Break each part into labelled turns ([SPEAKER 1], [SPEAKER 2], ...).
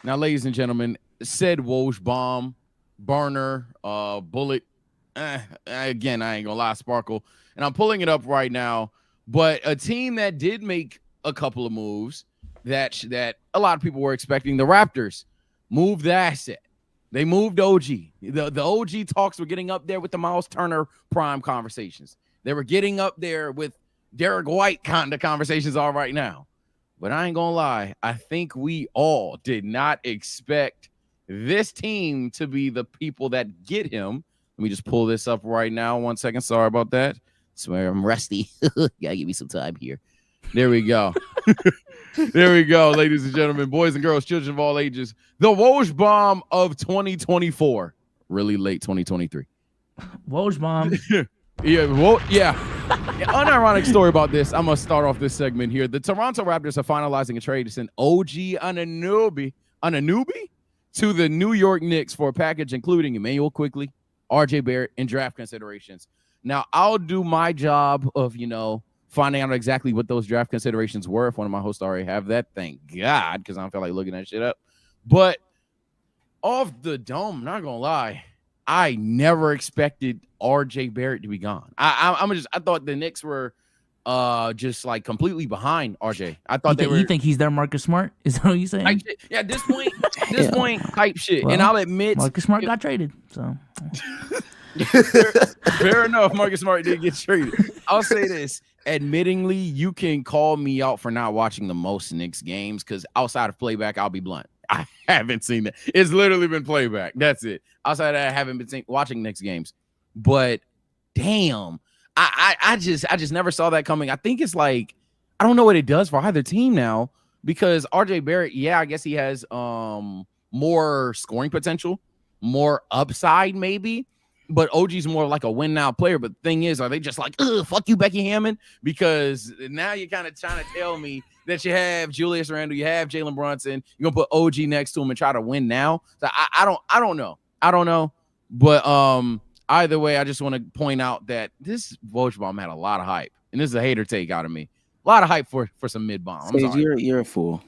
[SPEAKER 1] Now, ladies and gentlemen, said Woj bomb, burner, bullet. Again, I ain't gonna lie, Sparkle. And I'm pulling it up right now. But a team that did make a couple of moves that a lot of people were expecting, the Raptors moved the asset. They moved OG. The OG talks were getting up there with the Miles Turner prime conversations. They were getting up there with Derek White kind of conversations all right now. But I ain't gonna lie, I think we all did not expect this team to be the people that get him. Let me just pull this up right now. 1 second. Sorry about that. Swear I'm rusty. Gotta give me some time here. There we go. There we go, ladies and gentlemen, boys and girls, children of all ages. The Woj bomb of 2024. Really late 2023.
[SPEAKER 2] Woj bomb.
[SPEAKER 1] Yeah. Unironic story about this. I'm going to start off this segment here. The Toronto Raptors are finalizing a trade to send OG Anunoby to the New York Knicks for a package including Emmanuel Quickley, RJ Barrett, and draft considerations. Now, I'll do my job of, finding out exactly what those draft considerations were. If one of my hosts already have that, thank God, because I don't feel like looking that shit up. But off the dome, not going to lie, I never expected RJ Barrett to be gone. I thought the Knicks were just like completely behind RJ. I thought
[SPEAKER 2] You think he's their Marcus Smart? Is that what you saying?
[SPEAKER 1] Yeah, at this point, type shit. Well, and I'll admit,
[SPEAKER 2] Marcus Smart got traded. So
[SPEAKER 1] fair enough. Marcus Smart did get traded. I'll say this. Admittingly, you can call me out for not watching the most Knicks games because outside of playback, I'll be blunt. I haven't seen that. It's literally been playback. That's it. Outside of that, I haven't been watching Knicks games. But damn, I just never saw that coming. I think it's like, I don't know what it does for either team now because RJ Barrett, yeah, I guess he has more scoring potential, more upside maybe. But OG's more like a win now player. But the thing is, are they just like, fuck you, Becky Hammond? Because now you're kind of trying to tell me that you have Julius Randle, you have Jalen Brunson, you're gonna put OG next to him and try to win now. So I don't know. But either way, I just want to point out that this Woj bomb had a lot of hype, and this is a hater take out of me. A lot of hype for some mid bomb. I'm sorry.
[SPEAKER 3] You're a fool.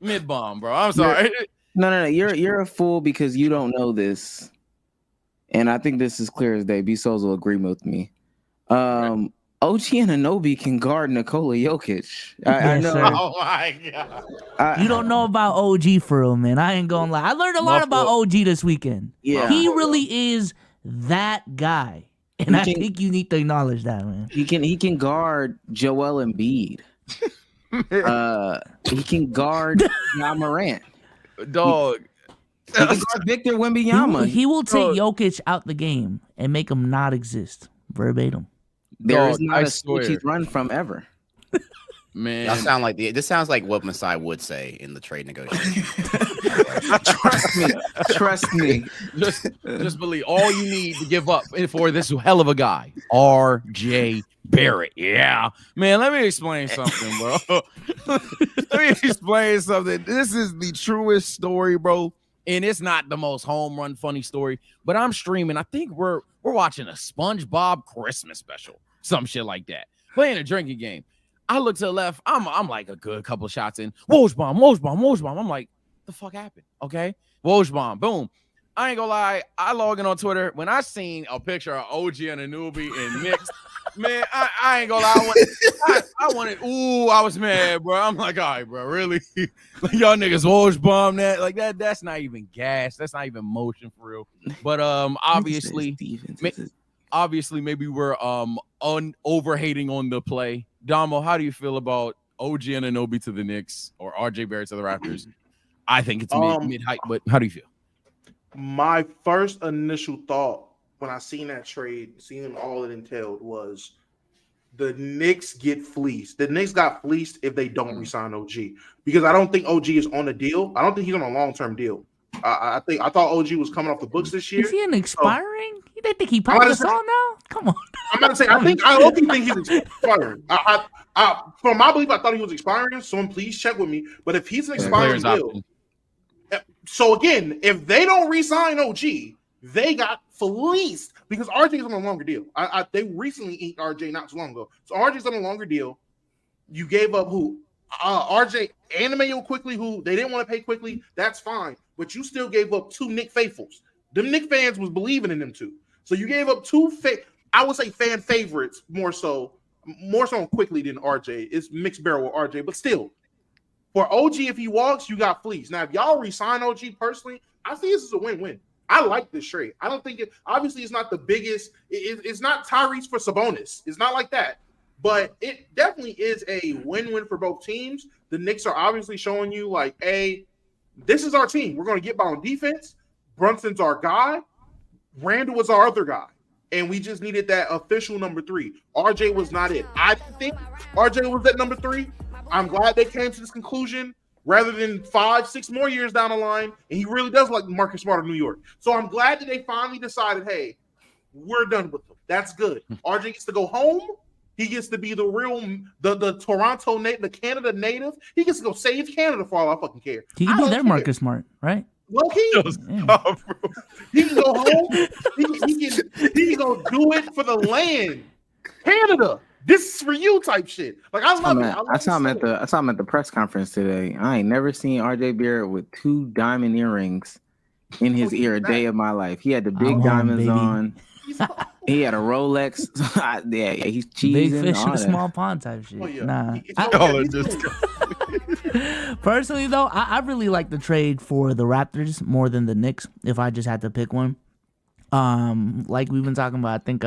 [SPEAKER 1] Mid bomb, bro. I'm sorry.
[SPEAKER 3] No. You're a fool because you don't know this. And I think this is clear as day. B-Souls will agree with me. OG Anunoby can guard Nikola Jokic. I know.
[SPEAKER 1] Sir. Oh, my God.
[SPEAKER 2] You don't know about OG for real, man. I ain't gonna lie. I learned a lot about OG this weekend.
[SPEAKER 3] Yeah.
[SPEAKER 2] He really is that guy. And I think you need to acknowledge that, man.
[SPEAKER 3] He can guard Joel Embiid. He can guard Ja Morant.
[SPEAKER 1] Dog.
[SPEAKER 3] He can guard Victor Wembanyama.
[SPEAKER 2] He will take Jokic out the game and make him not exist. Verbatim.
[SPEAKER 3] There is not a switch he's run from ever.
[SPEAKER 4] Man, this sounds like what Masai would say in the trade negotiation.
[SPEAKER 3] Trust me.
[SPEAKER 1] Just believe all you need to give up for this hell of a guy, RJ Barrett. Yeah, man. Let me explain something, bro. Let me explain something. This is the truest story, bro, and it's not the most home run funny story. But I'm streaming. I think we're watching a SpongeBob Christmas special, some shit like that. Playing a drinking game. I look to the left. I'm like a good couple shots in. Woj bomb. I'm like, the fuck happened? Okay. Woj bomb. Boom. I ain't gonna lie. I log in on Twitter. When I seen a picture of OG Anunoby and Knicks, man, I ain't gonna lie. I was mad, bro. I'm like, all right, bro, really? Like, y'all niggas Woj bomb that? Like that's not even gas. That's not even motion for real. But obviously maybe we're over hating on the play. Damo, how do you feel about OG Anunoby to the Knicks or RJ Barrett to the Raptors? I think it's mid-height, but how do you feel?
[SPEAKER 5] My first initial thought when I seen that trade, seeing all it entailed, was the Knicks get fleeced. The Knicks got fleeced if they don't resign OG, because I don't think OG is on a deal. I don't think he's on a long-term deal. I thought OG was coming off the books this year.
[SPEAKER 2] Is he an expiring? You didn't think he probably was on now? Come on.
[SPEAKER 5] I'm about to say, I don't think he's expiring. From my belief, I thought he was expiring. Someone please check with me. But if he's an expiring deal, so again, if they don't re-sign OG, they got fleeced because RJ's on a longer deal. They recently inked RJ not too long ago. So RJ's on a longer deal. You gave up who? RJ and Emmanuel Quickly, who they didn't want to pay quickly. That's fine, but you still gave up 2 Knick faithfuls. Them Knick fans was believing in them too. So you gave up 2 I would say fan favorites more so on Quickly than RJ. It's mixed barrel with RJ, but still, for OG, if he walks, you got fleas. Now, if y'all resign OG personally, I see this as a win-win. I like this trade. I don't think it. Obviously, it's not the biggest. It's not Tyrese for Sabonis. It's not like that. But it definitely is a win-win for both teams. The Knicks are obviously showing you, like, hey, this is our team. We're going to get by on defense. Brunson's our guy. Randall was our other guy. And we just needed that official number 3. RJ was not it. I think RJ was that number 3. I'm glad they came to this conclusion rather than 5-6 more years down the line. And he really does like Marcus Smart of New York. So I'm glad that they finally decided, hey, we're done with him. That's good. RJ gets to go home. He gets to be the Toronto native, the Canada native. He gets to go save Canada for all I fucking care.
[SPEAKER 2] He can be their Marcus Smart, right?
[SPEAKER 5] Well, he can go home. He can go do it for the land. Canada, this is for you type shit. Like, I love it.
[SPEAKER 3] I saw him at the press conference today. I ain't never seen RJ Barrett with 2 diamond earrings in his ear a day of my life. He had the big diamonds on. He had a Rolex. Yeah, he's cheesing.
[SPEAKER 2] Big fish in a small pond type shit. Oh, yeah. Nah. Personally, though, I really like the trade for the Raptors more than the Knicks, if I just had to pick one. Like we've been talking about, I think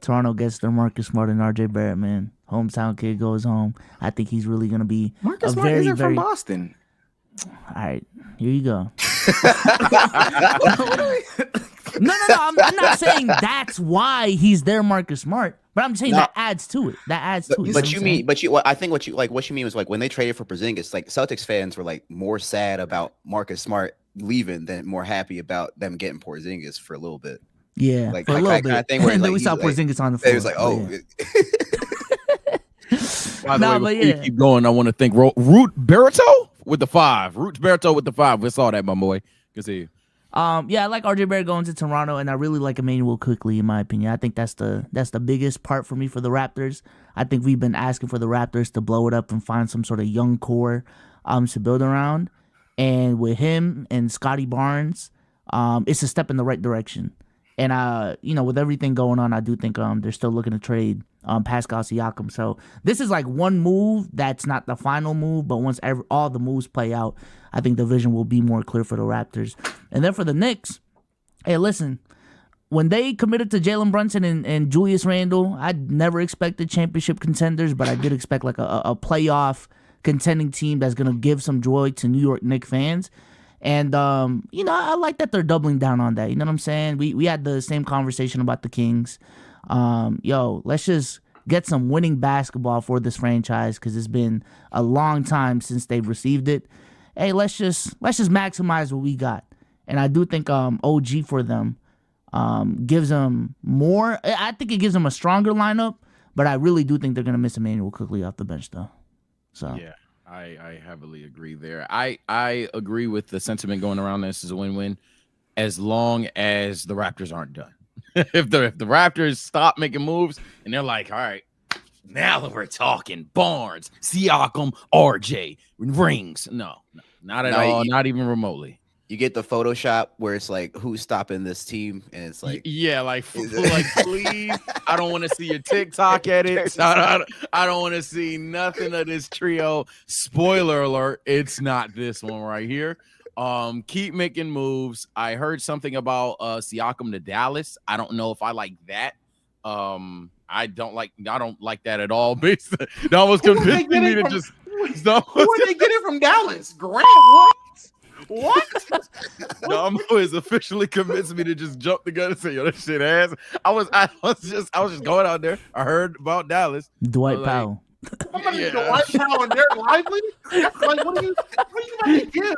[SPEAKER 2] Toronto gets their Marcus Smart and RJ Barrett, man. Hometown kid goes home. I think he's really going to be
[SPEAKER 3] Marcus Smart isn't from Boston.
[SPEAKER 2] All right, here you go. No. I'm not saying that's why he's their Marcus Smart, but I'm saying that adds to it.
[SPEAKER 4] I think what you mean was like when they traded for Porzingis, like Celtics fans were like more sad about Marcus Smart leaving than more happy about them getting Porzingis for a little bit.
[SPEAKER 2] Yeah,
[SPEAKER 4] like
[SPEAKER 2] for a little bit.
[SPEAKER 4] Thing where
[SPEAKER 2] and then we saw Porzingis on the floor.
[SPEAKER 4] It was like, oh.
[SPEAKER 1] By the way, before you keep going, I want to thank Root Barreto with the 5. Root Barreto with the 5. We saw that, my boy. Good see you.
[SPEAKER 2] Yeah, I like RJ Barrett going to Toronto, and I really like Emmanuel Quickly, in my opinion. I think that's the biggest part for me for the Raptors. I think we've been asking for the Raptors to blow it up and find some sort of young core to build around. And with him and Scotty Barnes, it's a step in the right direction. And with everything going on, I do think they're still looking to trade Pascal Siakam. So this is like one move that's not the final move, but once all the moves play out, I think the vision will be more clear for the Raptors. And then for the Knicks, hey, listen, when they committed to Jalen Brunson and Julius Randle, I never expected championship contenders, but I did expect like a playoff contending team that's going to give some joy to New York Knicks fans. And, I like that they're doubling down on that. You know what I'm saying? We had the same conversation about the Kings. Let's just get some winning basketball for this franchise because it's been a long time since they've received it. Hey, let's just maximize what we got. And I do think OG for them gives them more. I think it gives them a stronger lineup, but I really do think they're going to miss Emmanuel Quickly off the bench, though. So
[SPEAKER 1] yeah. I heavily agree there. I agree with the sentiment going around this is a win-win as long as the Raptors aren't done. if the Raptors stop making moves and they're like, all right, now that we're talking Barnes, Siakam, RJ, rings. No, not at all. Not even remotely.
[SPEAKER 4] You get the Photoshop where it's like, who's stopping this team? And it's like,
[SPEAKER 1] like please, I don't want to see your TikTok edits. I don't want to see nothing of this trio. Spoiler alert, it's not this one right here. Keep making moves. I heard something about Siakam to Dallas. I don't know if I like that. I don't like that at all. That was convincing me to just.
[SPEAKER 5] Who would they get it from Dallas? Grant what? What?
[SPEAKER 1] Damo is officially convinced me to just jump the gun and say, "Yo, this shit ass." I was just going out there. I heard about Dallas.
[SPEAKER 2] Dwight Powell.
[SPEAKER 5] Somebody Dwight Powell and Derek Lively. Like, what are you about to give?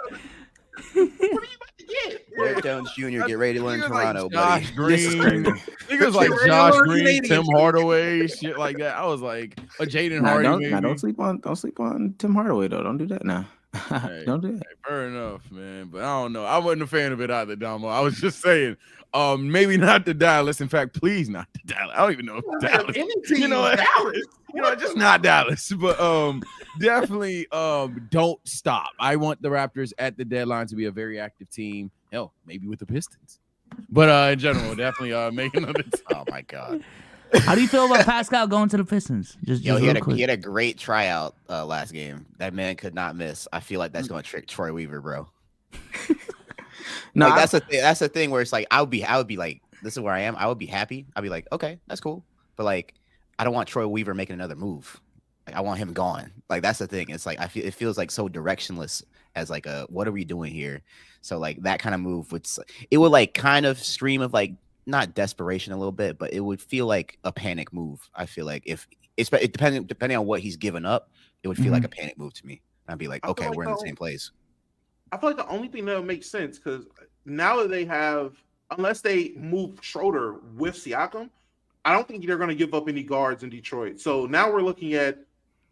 [SPEAKER 5] What are you about to get?
[SPEAKER 4] Derek Jones Jr. Get ready to learn Toronto,
[SPEAKER 1] Josh
[SPEAKER 4] buddy.
[SPEAKER 1] Green. Niggas like Josh Green, Tim Hardaway, shit like that. I was like, a Jaden Hardy.
[SPEAKER 3] Don't sleep on Tim Hardaway though. Don't do that now.
[SPEAKER 1] Hey,
[SPEAKER 3] Don't do it.
[SPEAKER 1] fair enough, man. But I don't know. I wasn't a fan of it either, Damo. I was just saying, maybe not the Dallas. In fact, please not the Dallas. I don't even know if Dallas.
[SPEAKER 5] Any team,
[SPEAKER 1] You know what?
[SPEAKER 5] Dallas.
[SPEAKER 1] Just not Dallas. But definitely don't stop. I want the Raptors at the deadline to be a very active team. Hell, maybe with the Pistons. But in general, definitely make another team.
[SPEAKER 4] Oh my god.
[SPEAKER 2] How do you feel about Pascal going to the Pistons? Just
[SPEAKER 4] He
[SPEAKER 2] real quick.
[SPEAKER 4] had a great tryout last game. That man could not miss. I feel like that's going to trick Troy Weaver, bro.
[SPEAKER 3] No,
[SPEAKER 4] Like, that's the thing where it's like I would be like, this is where I am. I would be happy. I'd be like, okay, that's cool. But like, I don't want Troy Weaver making another move. Like, I want him gone. Like, that's the thing. It's like it feels like so directionless as like what are we doing here? So like that kind of move would like kind of scream of like not desperation a little bit, but it would feel like a panic move. I feel like if it's depending on what he's given up, it would feel like a panic move to me. I'd be like, okay, we're in the same place.
[SPEAKER 5] I feel like the only thing that would make sense, because now that they have, unless they move Schroeder with Siakam, I don't think they're going to give up any guards in Detroit. So now we're looking at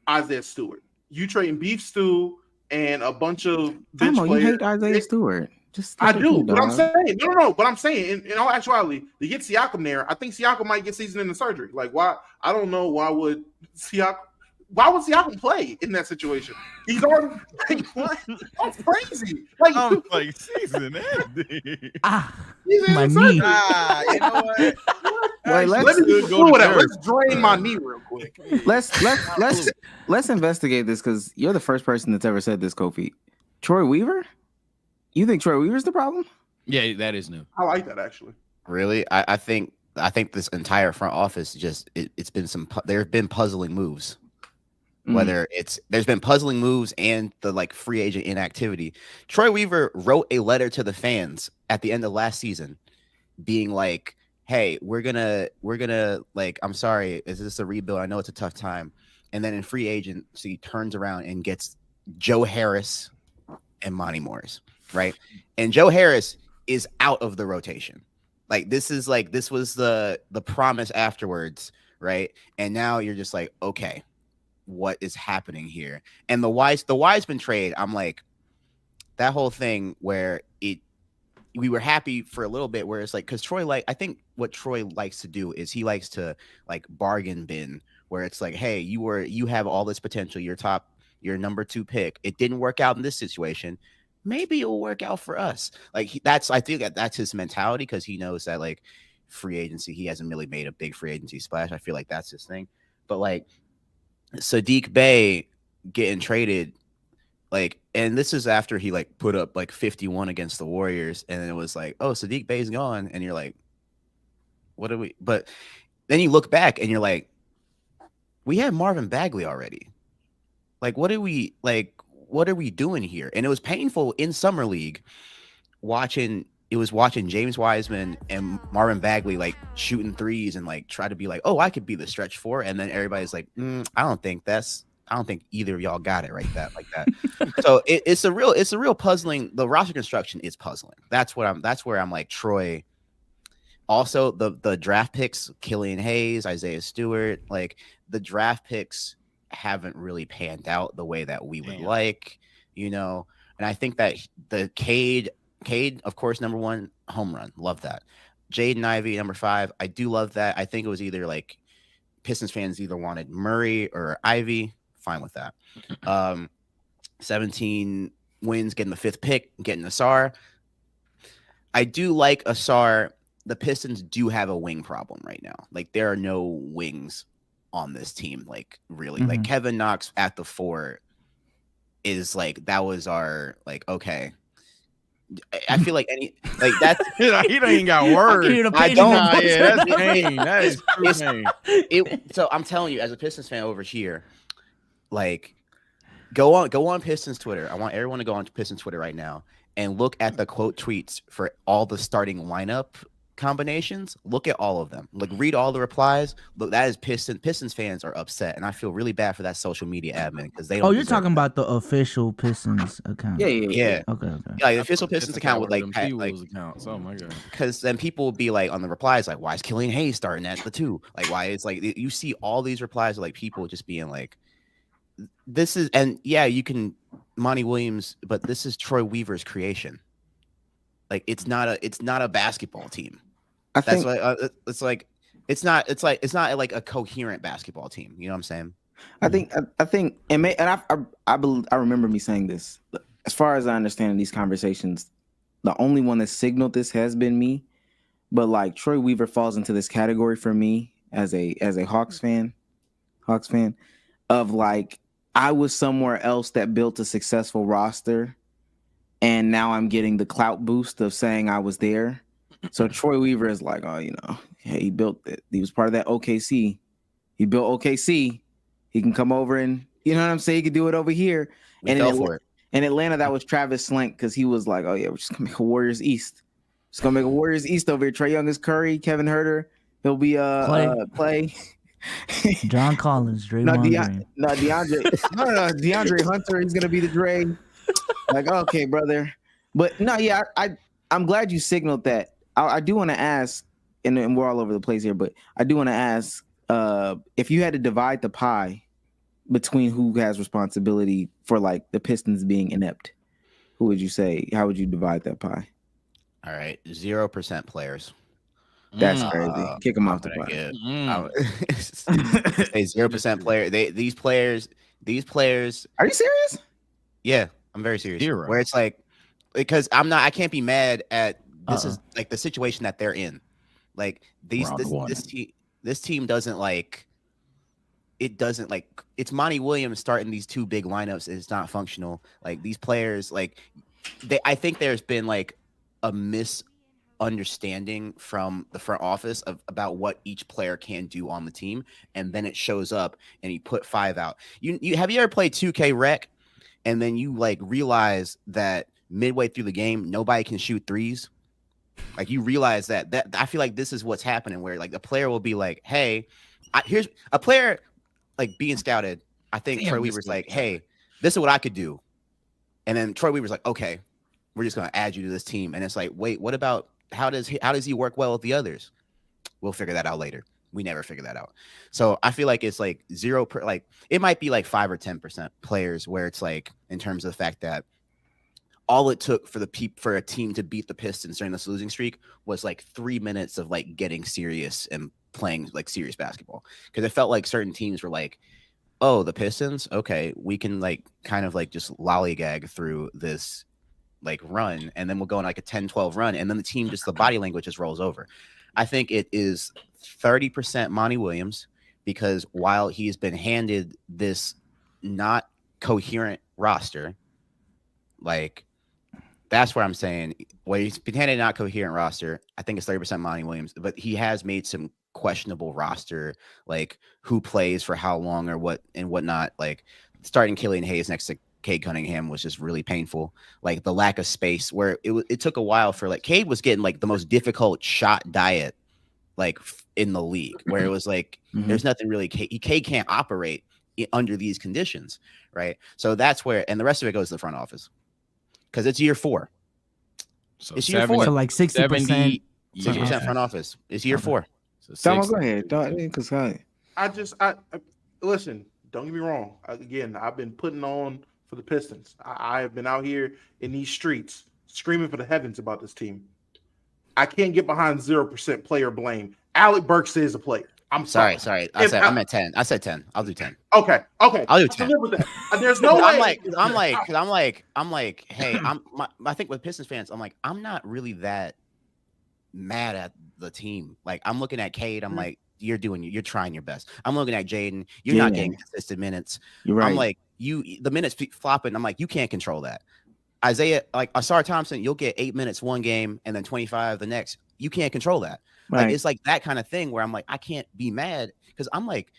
[SPEAKER 5] Isaiah Stewart. You trading Beef Stew and a bunch of bench
[SPEAKER 3] Damo,
[SPEAKER 5] players.
[SPEAKER 3] you hate Isaiah Stewart. Just
[SPEAKER 5] I do, but I'm
[SPEAKER 3] dog.
[SPEAKER 5] saying no. But I'm saying in all actuality, to get Siakam there, I think Siakam might get season-ending surgery. Like, why? I don't know why would Siakam play in that situation? He's already like, what? That's crazy. Like,
[SPEAKER 1] I'm like season ending.
[SPEAKER 2] My knee.
[SPEAKER 4] You know what?
[SPEAKER 3] Wait,
[SPEAKER 5] let's drain my knee real quick.
[SPEAKER 3] Let's investigate this, because you're the first person that's ever said this, Kofi. Troy Weaver? You think Troy Weaver's the problem?
[SPEAKER 1] Yeah, that is new.
[SPEAKER 5] I like that actually.
[SPEAKER 4] Really? I think this entire front office it's been there have been puzzling moves. Whether there's been puzzling moves and the like free agent inactivity. Troy Weaver wrote a letter to the fans at the end of last season being like, hey, we're gonna like, I'm sorry, is this a rebuild? I know it's a tough time. And then in free agency turns around and gets Joe Harris and Monty Morris, right? And Joe Harris is out of the rotation. Like, this was the promise afterwards, right? And now you're just like, okay, what is happening here? And the Wiseman trade, I'm like, that whole thing where we were happy for a little bit, where it's like, because Troy, like, I think what Troy likes to do is he likes to like bargain bin, where it's like, hey, you have all this potential, your number 2 pick, it didn't work out in this situation, maybe it will work out for us. Like, I think that's his mentality, because he knows that like free agency, he hasn't really made a big free agency splash. I feel like that's his thing. But like Sadiq Bey getting traded, like, and this is after he like put up like 51 against the Warriors, and it was like, oh, Sadiq Bey's gone, and you're like, what are we? But then you look back and you're like, we had Marvin Bagley already. Like, what are we doing here? And it was painful in summer league watching James Wiseman and Marvin Bagley like shooting threes and like try to be like, oh, I could be the stretch 4, and then everybody's like, I don't think either of y'all got it right like that. So it's a real puzzling. The roster construction is puzzling. That's where I'm like, Troy. Also, the draft picks, Killian Hayes, Isaiah Stewart, like the draft picks haven't really panned out the way that we would like, and I think that the Cade, of course, number 1 home run, love that. Jaden Ivey, number 5, I do love that. I think it was either like Pistons fans either wanted Murray or Ivy, fine with that. 17 wins, getting the 5th pick, getting Asar. I do like Asar. The Pistons do have a wing problem right now. Like, there are no wings on this team, like, really. Like, Kevin Knox at the 4 is like, that was our, like, okay. I feel like that's
[SPEAKER 1] he don't even got words.
[SPEAKER 4] I don't.
[SPEAKER 1] That's pain. That is true pain.
[SPEAKER 4] So I'm telling you, as a Pistons fan over here, like, go on Pistons Twitter. I want everyone to go on Pistons Twitter right now and look at the quote tweets for all the starting lineup combinations. Look at all of them. Like, read all the replies. Look, that is Pistons fans are upset, and I feel really bad for that social media admin, because they don't.
[SPEAKER 2] Oh, you're talking about the official Pistons account?
[SPEAKER 4] Yeah.
[SPEAKER 2] Okay.
[SPEAKER 4] Yeah, like the official Pistons account with like
[SPEAKER 1] accounts. Oh my god.
[SPEAKER 4] Because then people will be like on the replies like, why is Killian Hayes starting at the 2? Like, why? It's like you see all these replies of like people just being like, this is, and yeah, you can Monty Williams, but this is Troy Weaver's creation. Like it's not a basketball team. That's why it's not like a coherent basketball team. You know what I'm saying?
[SPEAKER 3] I think, I remember me saying this. As far as I understand in these conversations, the only one that signaled this has been me. But like Troy Weaver falls into this category for me as a Hawks fan, of like I was somewhere else that built a successful roster, and now I'm getting the clout boost of saying I was there. So Troy Weaver is like, oh, hey, he built it. He was part of that OKC. He built OKC. He can come over and, you know what I'm saying? He could do it over here.
[SPEAKER 4] We fell for it.
[SPEAKER 3] In Atlanta, that was Travis Slank because he was like, oh, yeah, we're just going to make a Warriors East. Just going to make a Warriors East over here. Trae Young is Curry, Kevin Herter. He'll be Clay.
[SPEAKER 2] John Collins, Draymond Green.
[SPEAKER 3] DeAndre Hunter. He's going to be the Dre. Like, okay, brother. But no, yeah, I'm glad you signaled that. I do want to ask, and we're all over the place here, but I do want to ask, if you had to divide the pie between who has responsibility for like the Pistons being inept, who would you say? How would you divide that pie?
[SPEAKER 4] All right, 0% players.
[SPEAKER 3] That's crazy. Kick them off the pie.
[SPEAKER 4] Say 0% player. These players.
[SPEAKER 3] Are you serious?
[SPEAKER 4] Yeah, I'm very serious.
[SPEAKER 1] 0.
[SPEAKER 4] Where it's like, because I can't be mad at this is like the situation that they're in. Like this team doesn't like. It doesn't like it's Monty Williams starting these two big lineups. It's not functional. Like these players, like I think there's been like a misunderstanding from the front office about what each player can do on the team, and then it shows up and you put 5 out. You have you ever played 2K Rec, and then you like realize that midway through the game nobody can shoot threes? Like you realize that I feel like this is what's happening, where like the player will be like, hey, here's a player like being scouted. I think Troy Weaver's like, hey, this is what I could do. And then Troy Weaver's like, okay, we're just going to add you to this team. And it's like, wait, what about how does he work well with the others? We'll figure that out later. We never figure that out. So I feel like it's like like it might be like 5 or 10% players where it's like in terms of the fact that all it took for a team to beat the Pistons during this losing streak was like 3 minutes of like getting serious and playing like serious basketball, because it felt like certain teams were like, oh, the Pistons, okay, we can like kind of like just lollygag through this like run, and then we'll go on like a 10-12 run, and then the team just the body language just rolls over. I think it is 30% Monty Williams, because while he's been handed this not coherent roster, like that's where I'm saying, well, he's been handed a not coherent roster. I think it's 30% Monty Williams, but he has made some questionable roster, like who plays for how long or what and whatnot. Like starting Killian Hayes next to Cade Cunningham was just really painful. Like the lack of space, where it took a while for like Cade was getting like the most difficult shot diet like in the league, where it was like there's nothing really Cade can't operate under these conditions, right? So that's where, and the rest of it goes to the front office, because it's year 4.
[SPEAKER 1] So
[SPEAKER 4] it's year 4.
[SPEAKER 2] So like 60%.
[SPEAKER 4] 60% front office. It's year 4.
[SPEAKER 3] So go ahead. Because
[SPEAKER 5] I listen. Don't get me wrong. Again, I've been putting on for the Pistons. I have been out here in these streets screaming for the heavens about this team. I can't get behind 0% player blame. Alec Burks is a player. I'm sorry. I'm at 10. I said 10. I'll do 10.
[SPEAKER 4] Okay. I'll do 10.
[SPEAKER 5] Live with that. There's no way.
[SPEAKER 4] I'm like, hey, I think with Pistons fans, I'm like, I'm not really that mad at the team. Like I'm looking at Cade, I'm like, you're trying your best. I'm looking at Jaden, you're not getting consistent minutes.
[SPEAKER 3] You're right.
[SPEAKER 4] I'm like, the minutes flopping, I'm like, you can't control that. Isaiah, like Asar Thompson, you'll get 8 minutes one game and then 25 the next. You can't control that. Like it's like that kind of thing where I'm like, I can't be mad, because I'm like,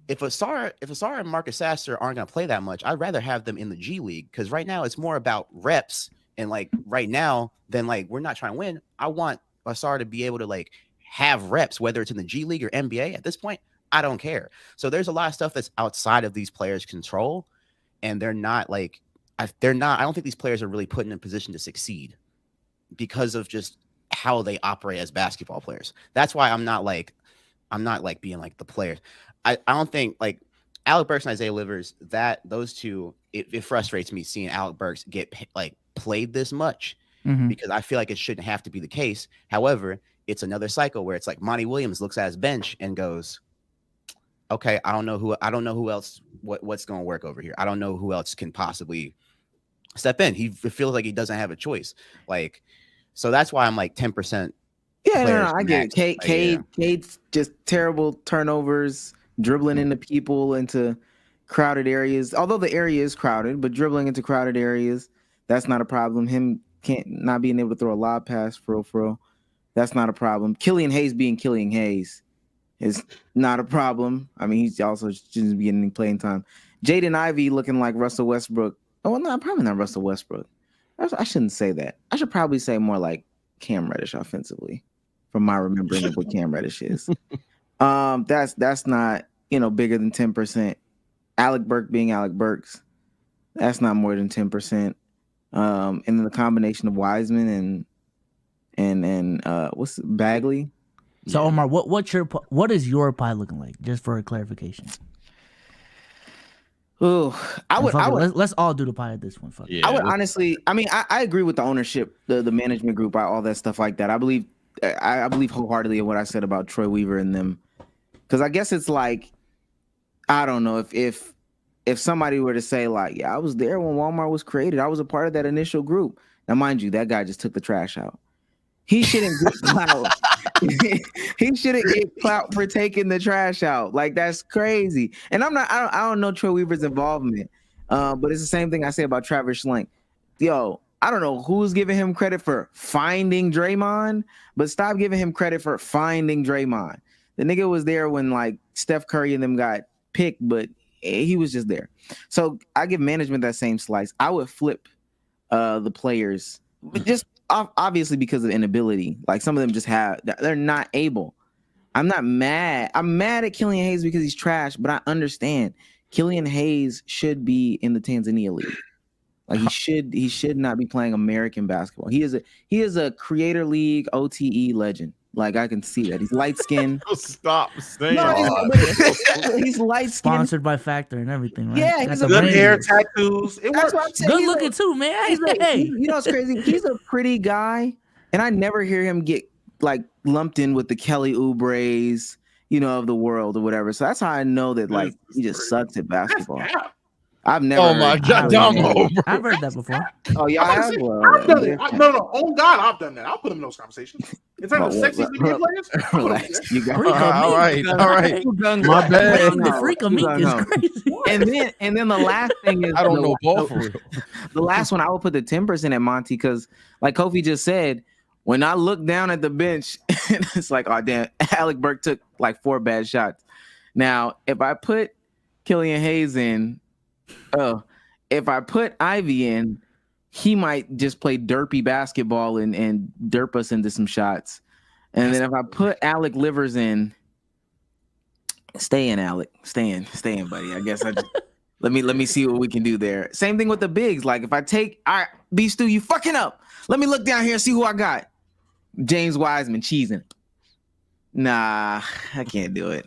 [SPEAKER 4] if Asar and Marcus Sasser aren't going to play that much, I'd rather have them in the G League, because right now it's more about reps, and like right now, then like we're not trying to win. I want Asar to be able to like have reps, whether it's in the G League or NBA. At this point, I don't care. So there's a lot of stuff that's outside of these players' control, and they're not like I don't think these players are really put in a position to succeed because of just how they operate as basketball players. That's why I'm not like being like the players. I don't think like Alec Burks and Isaiah Livers, those two, it frustrates me seeing Alec Burks get like played this much because I feel like it shouldn't have to be the case. However, it's another cycle where it's like Monty Williams looks at his bench and goes, "Okay, I don't know who else what's going to work over here. I don't know who else can possibly step in." He feels like he doesn't have a choice. Like, so that's why I'm like 10%.
[SPEAKER 3] Yeah, no, I get it. Cade's just terrible turnovers, dribbling into people, into crowded areas. Although the area is crowded, but dribbling into crowded areas, that's not a problem. Him not being able to throw a lob pass for real, that's not a problem. Killian Hayes being Killian Hayes is not a problem. I mean, he's also just getting playing time. Jaden Ivey looking like Russell Westbrook. Oh, no, probably not Russell Westbrook. I shouldn't say that. I should probably say more like Cam Reddish offensively, from my remembering of what Cam Reddish is. That's not, bigger than 10%. Alec Burke being Alec Burks, that's not more than 10%. And then the combination of Wiseman and what's Bagley.
[SPEAKER 2] So Omar, what is your pie looking like? Just for a clarification.
[SPEAKER 3] Oh,
[SPEAKER 2] let's all do the pie at this one. Fuck.
[SPEAKER 1] Yeah,
[SPEAKER 3] I would honestly. I mean, I agree with the ownership, the management group, all that stuff like that. I believe wholeheartedly in what I said about Troy Weaver and them, because I guess it's like, I don't know if somebody were to say like, yeah, I was there when Walmart was created. I was a part of that initial group. Now, mind you, that guy just took the trash out. He shouldn't get clout. He shouldn't get clout for taking the trash out. Like, that's crazy. And I don't know Troy Weaver's involvement. But it's the same thing I say about Travis Schlenk. Yo, I don't know who's giving him credit for finding Draymond, but stop giving him credit for finding Draymond. The nigga was there when like Steph Curry and them got picked, but he was just there. So I give management that same slice. I would flip the players, but just obviously because of inability. Like, some of them they're not able. I'm not mad. I'm mad at Killian Hayes because he's trash, but I understand Killian Hayes should be in the Tanzania league. Like, he should not be playing American basketball. He is a Creator League OTE legend. Like, I can see that. He's light skinned.
[SPEAKER 1] Stop saying
[SPEAKER 3] he's light skinned.
[SPEAKER 2] Sponsored by Factor and everything, right?
[SPEAKER 3] Yeah,
[SPEAKER 2] That's
[SPEAKER 3] he's
[SPEAKER 5] Good
[SPEAKER 2] amazing.
[SPEAKER 5] hair, tattoos. It
[SPEAKER 3] That's
[SPEAKER 5] works.
[SPEAKER 3] what I'm saying.
[SPEAKER 2] Good looking too, man. Hey.
[SPEAKER 3] You know what's crazy? He's a pretty guy, and I never hear him get like lumped in with the Kelly Oubre's, of the world or whatever. So that's how I know that like he just sucks at basketball. I've never.
[SPEAKER 1] Oh my God, Damo,
[SPEAKER 2] I've heard that before.
[SPEAKER 3] Oh yeah,
[SPEAKER 5] I've done it. No. On God, I've done that. I'll put him in those conversations. In terms of sexy NBA players,
[SPEAKER 3] Relax. You got
[SPEAKER 1] all right. My bad.
[SPEAKER 2] The freak of meat is crazy.
[SPEAKER 3] And then the last thing is
[SPEAKER 1] I don't know ball for real.
[SPEAKER 3] The last one I would put the 10% at Monty, because like Kofi just said, when I look down at the bench, it's like, oh damn, Alec Burke took like 4 bad shots. Now, if I put Killian Hayes in, if I put Ivy in, he might just play derpy basketball and derp us into some shots. And then if I put Alec Livers in, stay in, Alec. Stay in, buddy. I guess I just let me see what we can do there. Same thing with the bigs. Like, if I take, all right, B-Stu, you fucking up. Let me look down here and see who I got. James Wiseman cheesing. Nah, I can't do it.